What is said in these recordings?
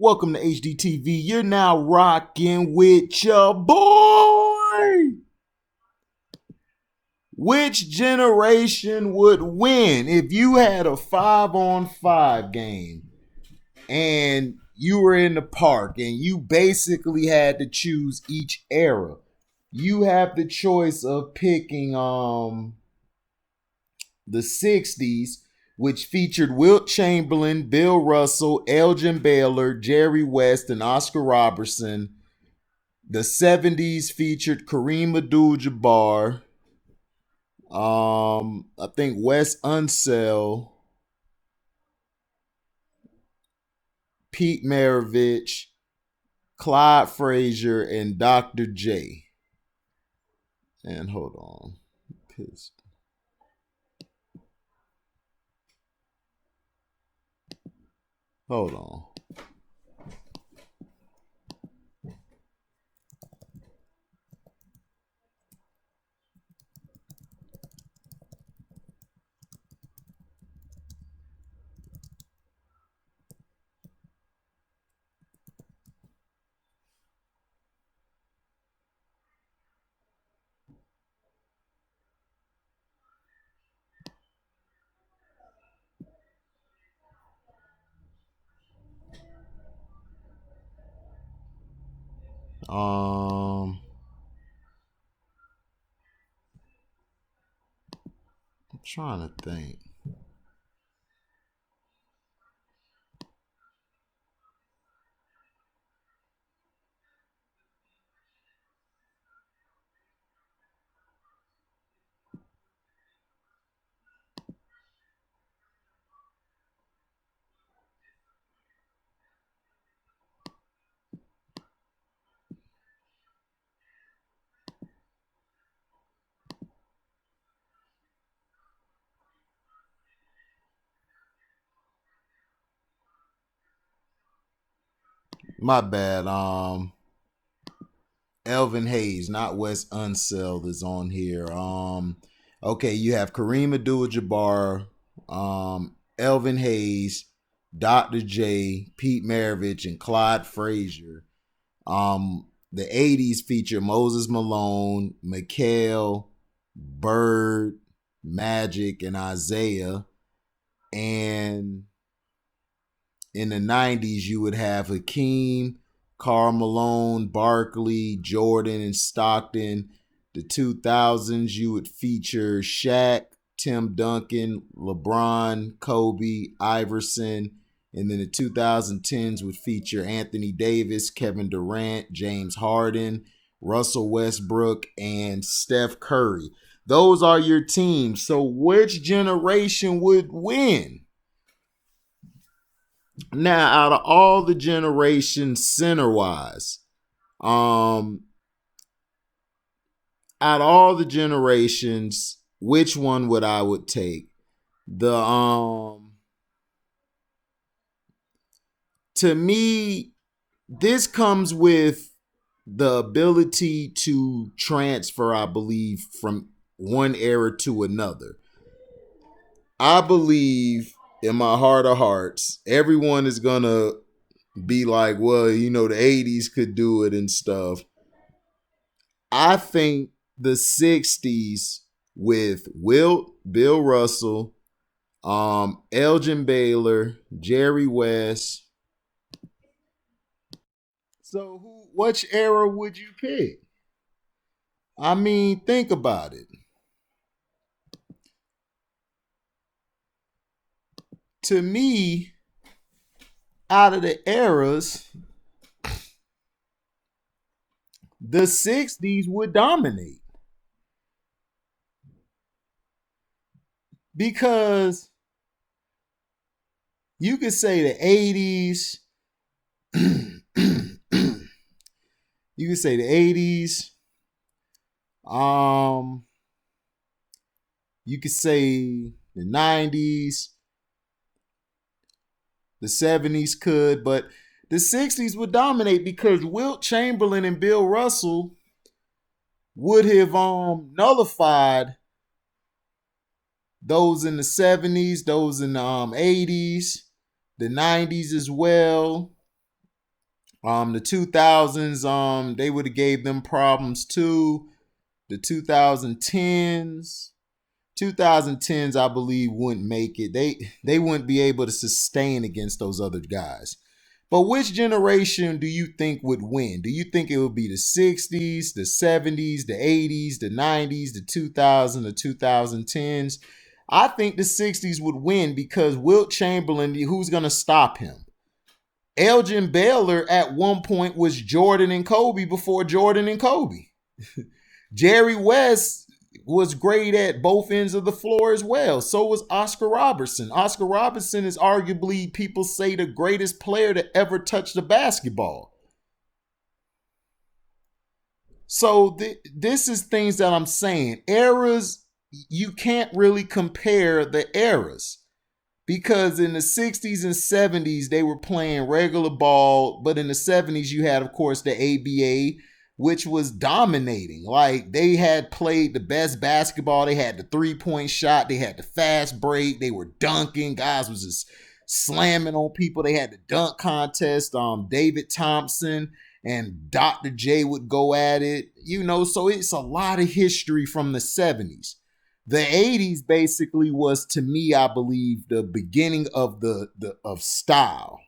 Welcome to HDTV. You're now rocking with your boy. Which generation would win if you had a 5-on-5 game and you were in the park and you basically had to choose each era? You have the choice of picking the 60s, which featured Wilt Chamberlain, Bill Russell, Elgin Baylor, Jerry West, and Oscar Robertson. The 70s featured Kareem Abdul-Jabbar, I think Wes Unseld, Pete Maravich, Clyde Frazier, and Dr. J. And hold on. Hold on. I'm trying to think. My bad. Elvin Hayes, not Wes Unseld, is on here. Okay, you have Kareem Abdul-Jabbar, Elvin Hayes, Dr. J, Pete Maravich, and Clyde Frazier. The 80s feature Moses Malone, Mikhail, Bird, Magic, and Isaiah. And in the 90s, you would have Hakeem, Karl Malone, Barkley, Jordan, and Stockton. The 2000s, you would feature Shaq, Tim Duncan, LeBron, Kobe, Iverson. And then the 2010s would feature Anthony Davis, Kevin Durant, James Harden, Russell Westbrook, and Steph Curry. Those are your teams. So which generation would win? Now, out of all the generations center-wise, out of all the generations, which one would I would take? To me, this comes with the ability to transfer, I believe, from one era to another. I believe in my heart of hearts, everyone is going to be like, well, the 80s could do it and stuff. I think the 60s with Wilt, Bill Russell, Elgin Baylor, Jerry West. So which era would you pick? I mean, think about it. To me, out of the eras, the 60s would dominate. Because you could say the 80s, you could say the 80s, you could say the 90s, the 70s could, but the 60s would dominate because Wilt Chamberlain and Bill Russell would have nullified those in the 70s, those in the 80s, the 90s as well. The 2000s, they would have gave them problems too. The 2010s, I believe, wouldn't make it. They wouldn't be able to sustain against those other guys. But which generation do you think would win? Do you think it would be the 60s, the 70s, the 80s, the 90s, the 2000s, the 2010s? I think the 60s would win because Wilt Chamberlain, who's going to stop him? Elgin Baylor at one point was Jordan and Kobe before Jordan and Kobe. Jerry West was great at both ends of the floor as well. So was Oscar Robertson. Oscar Robertson is arguably, people say, the greatest player to ever touch the basketball. So this is things that I'm saying. Eras, you can't really compare the eras. Because in the 60s and 70s, they were playing regular ball. But in the 70s, you had, of course, the ABA, which was dominating. Like, they had played the best basketball. They had the three-point shot. They had the fast break. They were dunking. Guys was just slamming on people. They had the dunk contest. David Thompson and Dr. J would go at it. So it's a lot of history from the 70s. The 80s basically was, to me, I believe, the beginning of of style.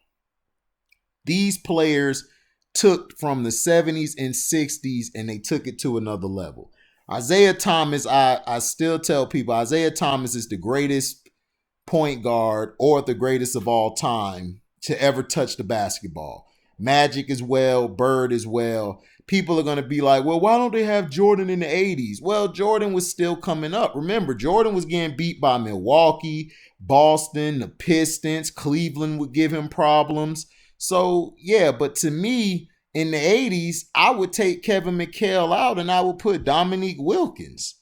These players took from the 70s and 60s and they took it to another level. Isaiah Thomas, I still tell people, Isaiah Thomas is the greatest point guard or the greatest of all time to ever touch the basketball. Magic as well, Bird as well. People are going to be like, well, why don't they have Jordan in the 80s? Well, Jordan was still coming up. Remember, Jordan was getting beat by Milwaukee, Boston, the Pistons. Cleveland would give him problems. So, yeah, but to me, in the 80s, I would take Kevin McHale out and I would put Dominique Wilkins.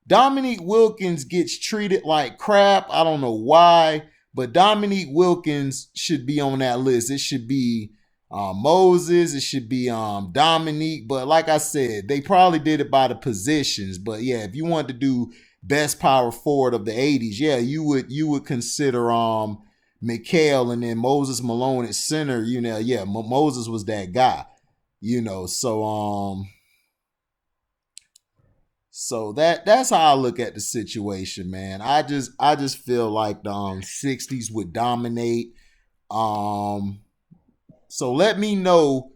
Dominique Wilkins gets treated like crap. I don't know why, but Dominique Wilkins should be on that list. It should be Moses, it should be Dominique, but like I said, they probably did it by the positions. But yeah, if you wanted to do best power forward of the 80s, yeah, you would consider McHale, and then Moses Malone at center. Yeah, Moses was that guy. So that's how I look at the situation, man. I just feel like the 60s would dominate. So let me know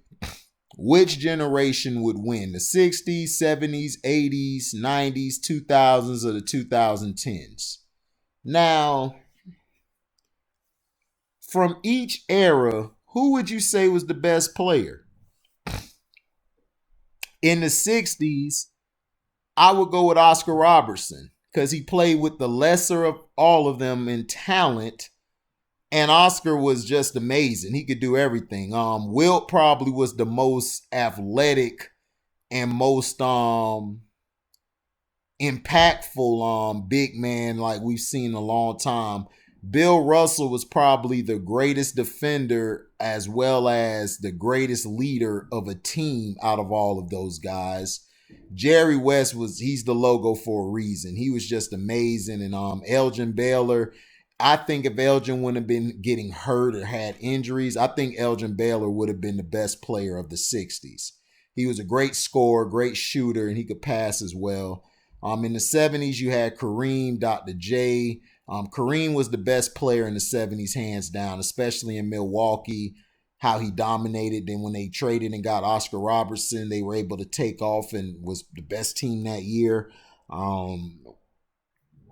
which generation would win, the 60s, 70s, 80s, 90s, 2000s, or the 2010s. Now, from each era, who would you say was the best player? In the 60s, I would go with Oscar Robertson because he played with the lesser of all of them in talent. And Oscar was just amazing. He could do everything. Wilt probably was the most athletic and most impactful big man like we've seen in a long time. Bill Russell was probably the greatest defender as well as the greatest leader of a team out of all of those guys. Jerry West he's the logo for a reason. He was just amazing. And Elgin Baylor, I think if Elgin wouldn't have been getting hurt or had injuries, I think Elgin Baylor would have been the best player of the 60s. He was a great scorer, great shooter, and he could pass as well. In the 70s, you had Kareem, Dr. J. Kareem was the best player in the 70s, hands down, especially in Milwaukee, how he dominated. Then when they traded and got Oscar Robertson, they were able to take off and was the best team that year.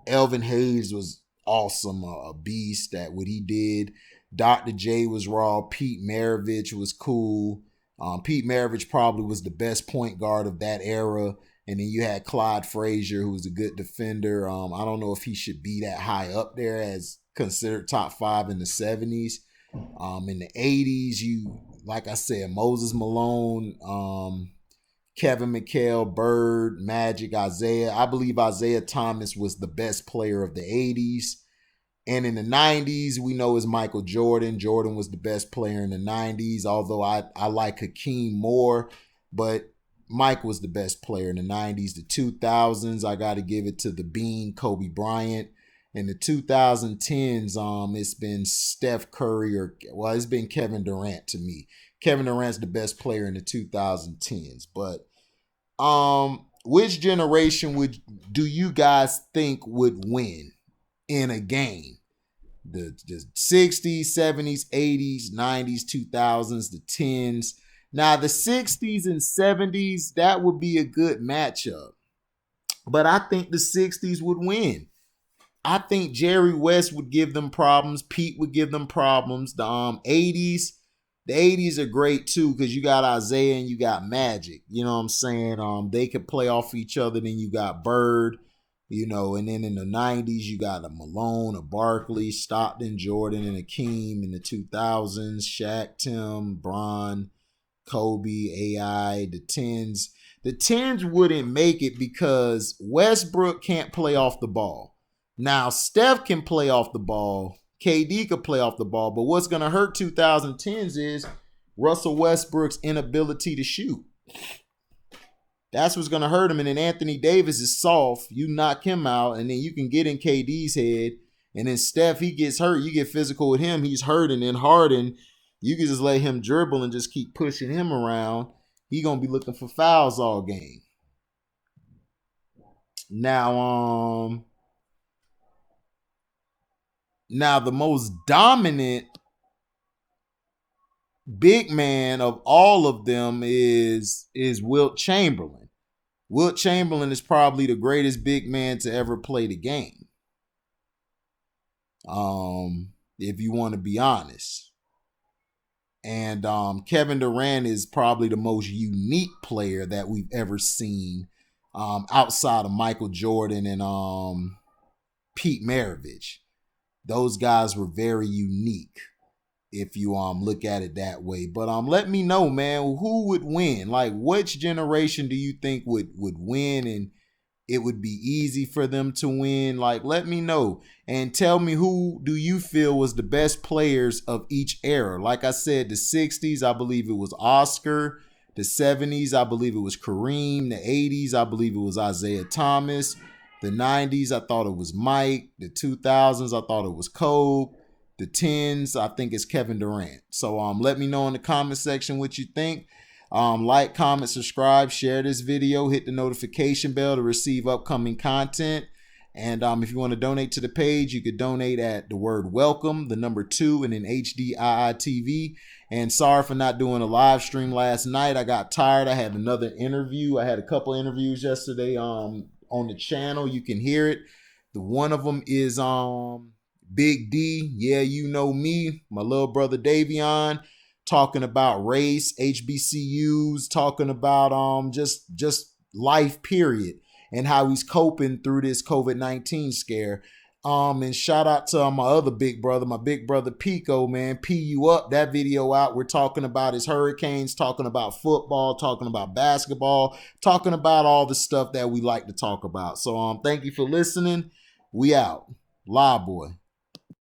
Elvin Hayes was awesome, a beast at what he did. Dr. J was raw. Pete Maravich was cool. Pete Maravich probably was the best point guard of that era. And then you had Clyde Frazier, who was a good defender. I don't know if he should be that high up there as considered top 5 in the 70s. In the 80s, like I said, Moses Malone, Kevin McHale, Bird, Magic, Isaiah. I believe Isaiah Thomas was the best player of the 80s. And in the 90s, we know is Michael Jordan. Jordan was the best player in the 90s, although I like Hakeem more. But Mike was the best player in the 90s. The 2000s, I got to give it to the Bean, Kobe Bryant. In the 2010s, it's been Steph Curry it's been Kevin Durant to me. Kevin Durant's the best player in the 2010s. But which generation do you guys think would win in a game? The 60s, 70s, 80s, 90s, 2000s, the 10s. Now, the 60s and 70s, that would be a good matchup. But I think the 60s would win. I think Jerry West would give them problems. Pete would give them problems. The 80s, the 80s are great too because you got Isaiah and you got Magic. You know what I'm saying? They could play off each other. Then you got Bird, you know, and then in the 90s, you got a Malone, a Barkley, Stockton, Jordan, and Akeem. In the 2000s, Shaq, Tim, Bron, Kobe, AI, the 10s. The 10s wouldn't make it because Westbrook can't play off the ball. Now, Steph can play off the ball. KD could play off the ball. But what's going to hurt 2010s is Russell Westbrook's inability to shoot. That's what's going to hurt him. And then Anthony Davis is soft. You knock him out, and then you can get in KD's head. And then Steph, he gets hurt. You get physical with him. He's hurt. And then Harden, you can just let him dribble and just keep pushing him around. He's going to be looking for fouls all game. Now, the most dominant big man of all of them is Wilt Chamberlain. Wilt Chamberlain is probably the greatest big man to ever play the game. If you want to be honest. And Kevin Durant is probably the most unique player that we've ever seen outside of Michael Jordan and Pete Maravich. Those guys were very unique if you look at it that way. But let me know, man, who would win? Like, which generation do you think would win and it would be easy for them to win? Like, let me know. And tell me, who do you feel was the best players of each era? Like I said, the 60s, I believe it was Oscar. The 70s, I believe it was Kareem. The 80s, I believe it was Isaiah Thomas. The 90s, I thought it was Mike. The 2000s, I thought it was Kobe. The 10s, I think it's Kevin Durant. So let me know in the comment section what you think. Like, comment, subscribe, share this video, hit the notification bell to receive upcoming content. And if you want to donate to the page, you could donate at the word welcome, the number 2, and then HDIITV. And sorry for not doing a live stream last night. I got tired. I had another interview. I had a couple interviews yesterday on the channel. You can hear it. The one of them is Big D. Yeah, you know me, my little brother Davion, talking about race, HBCUs, talking about just life period and how he's coping through this COVID-19 scare. And shout out to my other big brother Pico, man. P you up, that video out. We're talking about his Hurricanes, talking about football, talking about basketball, talking about all the stuff that we like to talk about. So thank you for listening. We out. Live boy.